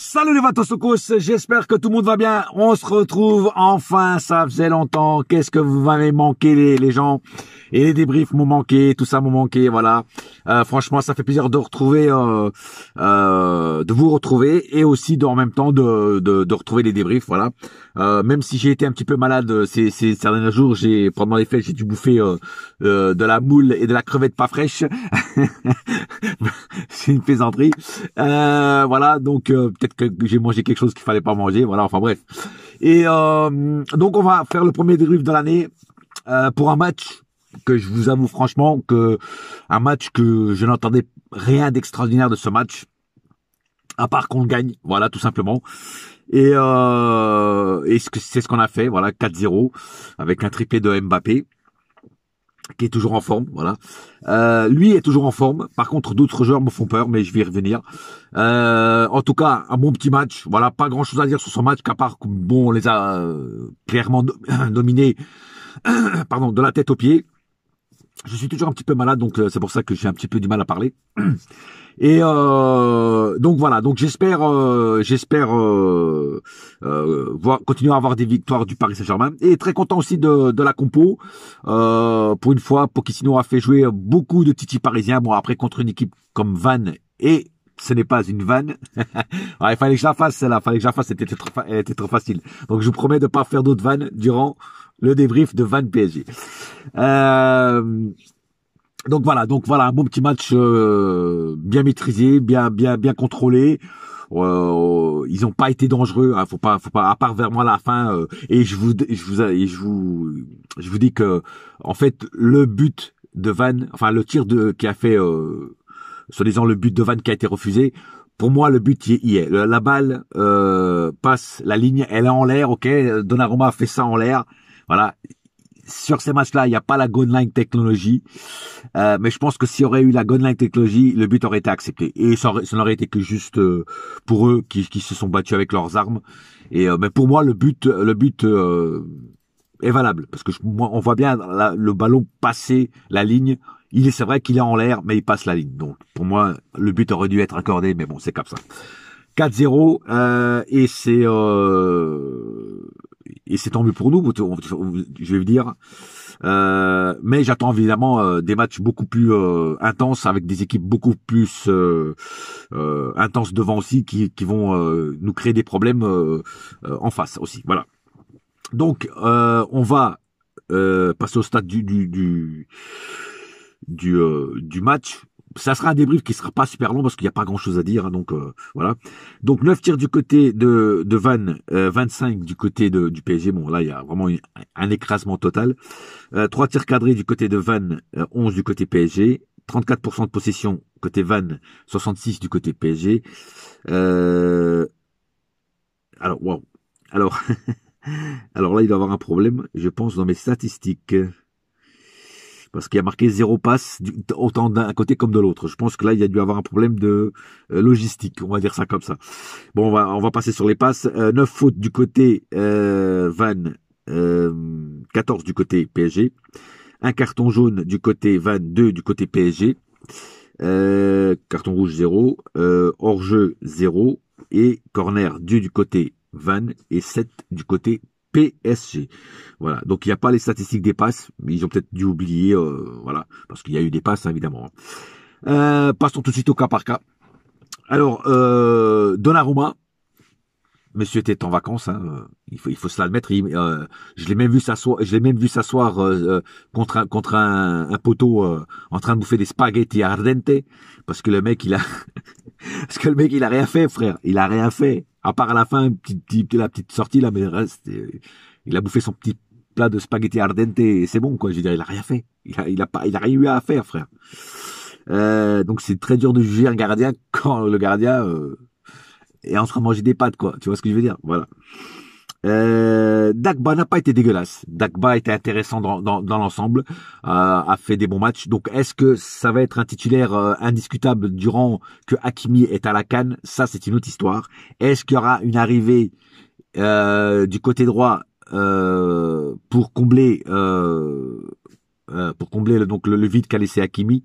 Salut les Vatosokos, j'espère que tout le monde va bien. On se retrouve enfin, ça faisait longtemps. Qu'est-ce que vous m'avez manqué les gens. Et les débriefs m'ont manqué, tout ça m'ont manqué, voilà. Franchement, ça fait plaisir de retrouver, de vous retrouver et aussi en même temps de retrouver les débriefs, voilà. Même si j'ai été un petit peu malade ces derniers jours, pendant les fêtes, j'ai dû bouffer de la moule et de la crevette pas fraîche. C'est une plaisanterie. Voilà, donc peut-être que j'ai mangé quelque chose qu'il fallait pas manger, voilà, enfin bref. Et donc on va faire le premier débrief de l'année pour un match que je vous avoue franchement que un match que je n'entendais rien d'extraordinaire de ce match, à part qu'on gagne, voilà, tout simplement. Et c'est ce qu'on a fait, voilà, 4-0 avec un triplé de Mbappé qui est toujours en forme, voilà. Lui est toujours en forme. Par contre, d'autres joueurs me font peur, mais je vais y revenir. En tout cas, un bon petit match. Voilà, pas grand chose à dire sur ce match, qu'à part que bon, on les a clairement dominés, pardon, de la tête aux pieds. Je suis toujours un petit peu malade, donc c'est pour ça que j'ai un petit peu du mal à parler. Et donc voilà, donc j'espère continuer à avoir des victoires du Paris Saint-Germain et très content aussi de la compo. Pour une fois, Pochettino a fait jouer beaucoup de titis parisiens. Bon, après contre une équipe comme Vannes, et ce n'est pas une vanne. Ouais, il fallait que je la fasse celle-là, elle était trop facile. Donc je vous promets de pas faire d'autres vannes durant le débrief de Vannes PSG. Donc voilà, un bon petit match bien maîtrisé, bien contrôlé. Ils ont pas été dangereux, hein, faut pas, à part vraiment à la fin. Et je vous dis que en fait le but de Vannes, enfin le tir qui a fait, soi-disant le but de Vannes qui a été refusé. Pour moi, le but y est. La balle passe la ligne, elle est en l'air, ok. Donnarumma a fait ça en l'air, voilà. Sur ces matchs-là, il n'y a pas la goal line technologie, mais je pense que s'il y aurait eu la goal line technologie, le but aurait été accepté. Et ça n'aurait été que juste pour eux qui se sont battus avec leurs armes. Et mais pour moi, le but est valable parce que on voit bien le ballon passer la ligne. C'est vrai qu'il est en l'air, mais il passe la ligne. Donc pour moi, le but aurait dû être accordé, mais bon, c'est comme ça. 4-0 et c'est tant mieux pour nous, je vais vous dire. Mais j'attends évidemment des matchs beaucoup plus intenses avec des équipes beaucoup plus intenses devant aussi qui vont nous créer des problèmes en face aussi. Voilà. Donc on va passer au stade du match. Ça sera un débrief qui sera pas super long parce qu'il n'y a pas grand chose à dire, hein, donc voilà. Donc 9 tirs du côté de Vannes, 25 du côté du PSG. Bon là il y a vraiment un écrasement total. 3 tirs cadrés du côté de Vannes, 11 du côté PSG, 34% de possession côté Vannes, 66 du côté PSG. Alors wow. Alors alors là il doit y avoir un problème, je pense, dans mes statistiques. Parce qu'il y a marqué 0 passe, autant d'un côté comme de l'autre. Je pense que là, il y a dû avoir un problème de logistique, on va dire ça comme ça. Bon, on va passer sur les passes. 9 fautes du côté Vannes, 14 du côté PSG. Un carton jaune du côté Vannes, 2 du côté PSG. Carton rouge 0. Hors-jeu 0. Et corner 2 du côté Vannes et 7 du côté PSG. Voilà, donc il n'y a pas les statistiques des passes, mais ils ont peut-être dû oublier, voilà, parce qu'il y a eu des passes, hein, évidemment. Passons tout de suite au cas par cas. Alors, Donnarumma, monsieur était en vacances, hein, il faut se l'admettre. Je l'ai même vu s'asseoir contre un poteau en train de bouffer des spaghettis ardente, parce que le mec il a rien fait, frère, il a rien fait. À part à la fin, la petite sortie là, mais le reste, il a bouffé son petit plat de spaghetti ardente et c'est bon quoi. Je veux dire, il a rien fait. Il a rien eu à faire, frère. Donc c'est très dur de juger un gardien quand le gardien est en train de manger des pâtes, quoi. Tu vois ce que je veux dire? Voilà. Dagba n'a pas été dégueulasse. Dagba était intéressant dans l'ensemble, a fait des bons matchs. Donc est-ce que ça va être un titulaire indiscutable durant que Hakimi est à la CAN? Ça c'est une autre histoire. Est-ce qu'il y aura une arrivée du côté droit pour combler le vide qu'a laissé Hakimi?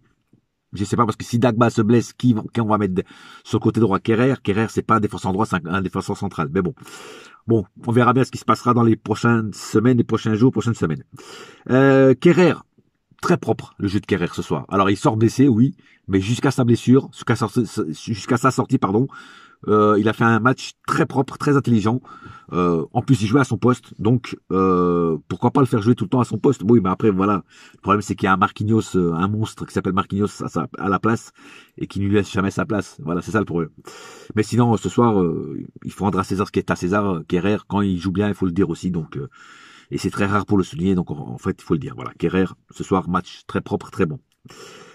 Je sais pas, parce que si Dagba se blesse, qui on va mettre sur le côté droit? Kerrer, c'est pas un défenseur droit, c'est un défenseur central. Mais bon. Bon, on verra bien ce qui se passera dans les prochaines semaines, les prochains jours, prochaines semaines. Kerrer, très propre, le jeu de Kerrer ce soir. Alors, il sort blessé, oui, mais jusqu'à sa blessure, jusqu'à sa sortie, pardon, il a fait un match très propre, très intelligent. En plus, il jouait à son poste, donc pourquoi pas le faire jouer tout le temps à son poste? Oui, mais après, voilà. Le problème, c'est qu'il y a un Marquinhos, un monstre qui s'appelle Marquinhos à la place et qui ne lui laisse jamais sa place. Voilà, c'est ça le problème. Mais sinon, ce soir, il faut rendre à César ce qui est à César. Kerrer, quand il joue bien, il faut le dire aussi. Donc, et c'est très rare pour le souligner, donc en fait, il faut le dire. Voilà, Kerrer, ce soir, match très propre, très bon.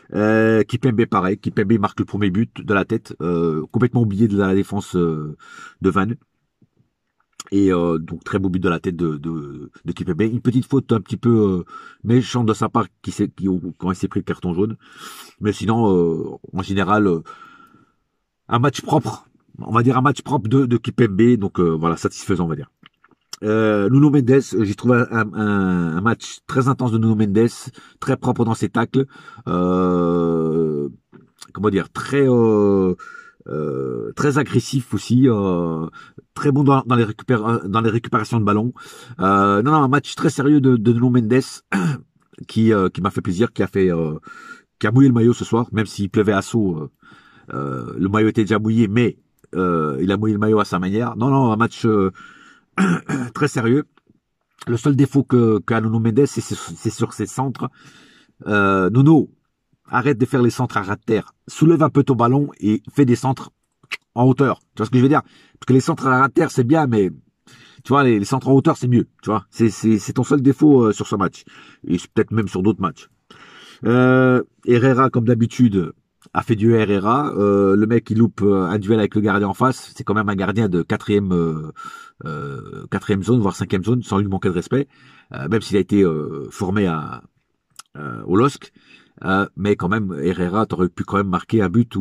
Kipembe pareil, Kipembe marque le premier but de la tête, complètement oublié de la défense de Vannes. Et donc très beau but de la tête de Kipembe. Une petite faute un petit peu méchante de sa part quand il s'est pris le carton jaune. Mais sinon, en général, un match propre. On va dire un match propre de Kipembe. Donc voilà, satisfaisant on va dire. Nuno Mendes, j'ai trouvé un match très intense de Nuno Mendes, très propre dans ses tacles, comment dire, très agressif aussi, très bon dans les récupérations de ballon. Non, un match très sérieux de Nuno Mendes qui m'a fait plaisir, qui a mouillé le maillot ce soir, même s'il pleuvait à Sceaux, le maillot était déjà mouillé, mais il a mouillé le maillot à sa manière. Non, un match très sérieux. Le seul défaut qu'a Nuno Mendes, c'est sur ses centres. Nuno, arrête de faire les centres à ras de terre. Soulève un peu ton ballon et fais des centres en hauteur. Tu vois ce que je veux dire? Parce que les centres à ras de terre, c'est bien, mais tu vois, les centres en hauteur, c'est mieux. Tu vois, c'est ton seul défaut sur ce match. Et peut-être même sur d'autres matchs. Herrera, comme d'habitude, a fait du Herrera. Le mec, il loupe un duel avec le gardien en face. C'est quand même un gardien de quatrième zone, voire cinquième zone, sans lui manquer de respect. Même s'il a été formé au LOSC. Mais quand même, Herrera, t'aurais pu quand même marquer un but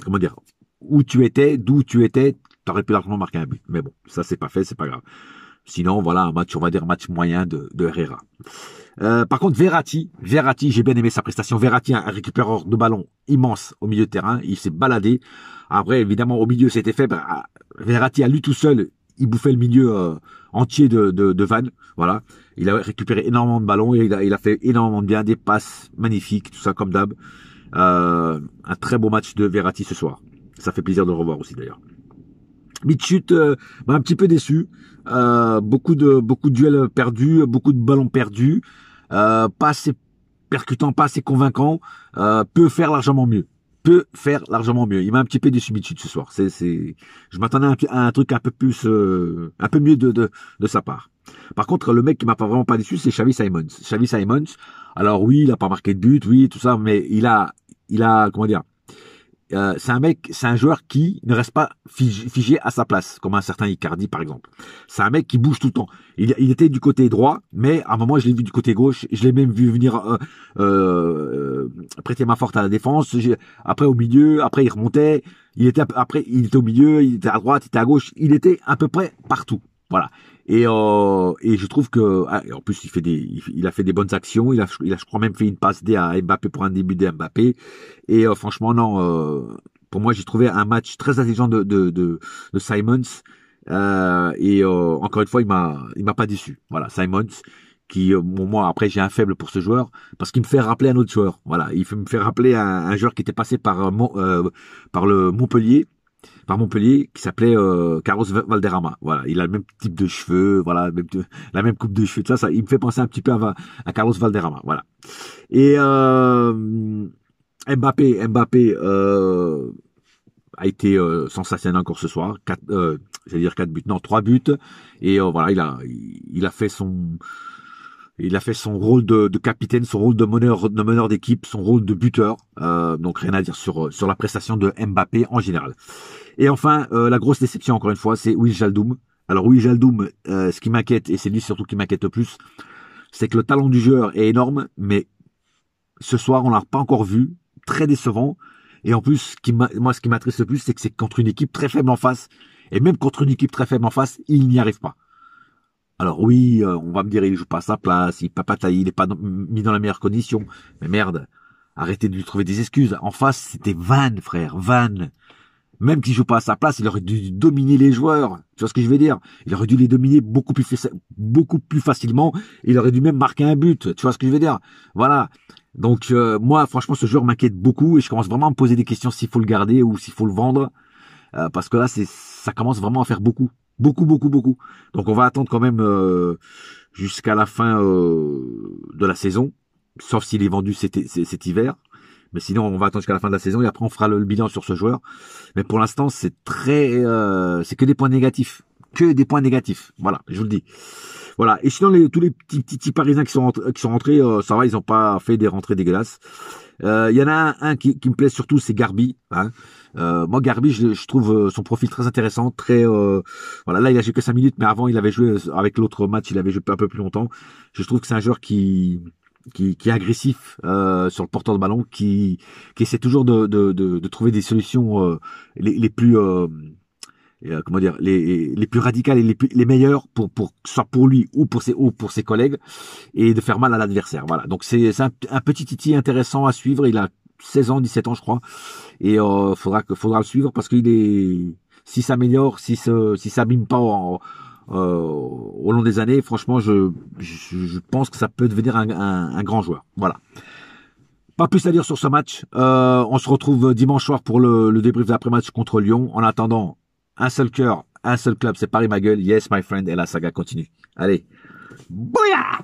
comment dire, d'où tu étais, t'aurais pu largement marquer un but. Mais bon, ça c'est pas fait, c'est pas grave. Sinon, voilà, un match, on va dire, match moyen de Herrera. Par contre, Verratti, j'ai bien aimé sa prestation. Verratti, un récupéreur de ballon immense au milieu de terrain. Il s'est baladé. Après, évidemment, au milieu, c'était faible. Verratti, à lui tout seul, il bouffait le milieu entier de Vannes. Voilà. Il a récupéré énormément de ballons et il a fait énormément de bien, des passes magnifiques, tout ça comme d'hab. Un très beau match de Verratti ce soir. Ça fait plaisir de le revoir aussi d'ailleurs. Midchut m'a un petit peu déçu. Beaucoup de duels perdus, beaucoup de ballons perdus. Pas assez percutant, pas assez convaincant. Peut faire largement mieux. Il m'a un petit peu déçu Midchut ce soir. Je m'attendais à un truc un peu plus, un peu mieux de sa part. Par contre, le mec qui m'a pas vraiment pas déçu, c'est Xavi Simons. Xavi Simons. Alors oui, il a pas marqué de but, oui, tout ça, mais il a, comment dire, c'est un joueur qui ne reste pas figé à sa place, comme un certain Icardi par exemple. C'est un mec qui bouge tout le temps. Il était du côté droit, mais à un moment je l'ai vu du côté gauche. Je l'ai même vu venir prêter main forte à la défense. Après au milieu, après il remontait. Il était au milieu, il était à droite, il était à gauche. Il était à peu près partout. Voilà. Et je trouve que en plus il a fait des bonnes actions. Il a je crois même fait une passe D à Mbappé pour un début de Mbappé. Et franchement non, pour moi j'ai trouvé un match très intelligent de Simons. Encore une fois il m'a pas déçu. Voilà, Simons qui moi après j'ai un faible pour ce joueur parce qu'il me fait rappeler un autre joueur. Voilà, me fait rappeler un joueur qui était passé par le Montpellier, qui s'appelait Carlos Valderrama. Voilà, il a le même type de cheveux, voilà, la même coupe de cheveux, tout ça, il me fait penser un petit peu à Carlos Valderrama, voilà. Et Mbappé a été sensationnel encore ce soir, 4 buts, non 3 buts, et voilà, il a fait son rôle de capitaine, son rôle de meneur d'équipe, son rôle de buteur. Donc rien à dire sur la prestation de Mbappé en général. Et enfin, la grosse déception encore une fois, c'est Wijnaldum. Alors Wijnaldum, ce qui m'inquiète, et c'est lui surtout qui m'inquiète le plus, c'est que le talent du joueur est énorme, mais ce soir on l'a pas encore vu, très décevant. Et en plus, ce qui m'attriste le plus, c'est que c'est contre une équipe très faible en face. Et même contre une équipe très faible en face, il n'y arrive pas. Alors oui, on va me dire, il joue pas à sa place, il est pas mis dans la meilleure condition. Mais merde, Arrêtez de lui trouver des excuses. En face, c'était Van, frère, Van. Même qu'il joue pas à sa place, il aurait dû dominer les joueurs. Tu vois ce que je veux dire? Il aurait dû les dominer beaucoup plus facilement. Il aurait dû même marquer un but. Tu vois ce que je veux dire? Voilà. Donc moi, franchement, ce joueur m'inquiète beaucoup et je commence vraiment à me poser des questions s'il faut le garder ou s'il faut le vendre. Parce que là, ça commence vraiment à faire beaucoup. Beaucoup, beaucoup, beaucoup. Donc on va attendre quand même jusqu'à la fin de la saison. Sauf s'il est vendu cet hiver. Mais sinon, on va attendre jusqu'à la fin de la saison et après on fera le bilan sur ce joueur. Mais pour l'instant, c'est c'est que des points négatifs. Que des points négatifs. Voilà, je vous le dis. Voilà. Et sinon, tous les petits Parisiens qui sont rentrés, ça va, ils ont pas fait des rentrées dégueulasses. Il y en a un qui me plaît surtout, c'est Garbi. Hein. Moi, Garbi, je trouve son profil très intéressant, très voilà. Là, il a joué que 5 minutes, mais avant, il avait joué avec l'autre match, il avait joué un peu plus longtemps. Je trouve que c'est un joueur qui est agressif sur le porteur de ballon, qui essaie toujours de trouver des solutions les plus comment dire, les plus radicales et les meilleures pour soit pour lui ou pour ses collègues, et de faire mal à l'adversaire. Voilà. Donc c'est un petit Titi intéressant à suivre. Il a 16 ans, 17 ans, je crois, et faudra le suivre parce qu'il est, s'il s'améliore, si s'abîme pas au long des années, franchement, je pense que ça peut devenir un grand joueur. Voilà. Pas plus à dire sur ce match. On se retrouve dimanche soir pour le débrief d'après-match contre Lyon. En attendant, un seul cœur, un seul club, c'est Paris ma gueule. Yes, my friend. Et la saga continue. Allez. Bouya!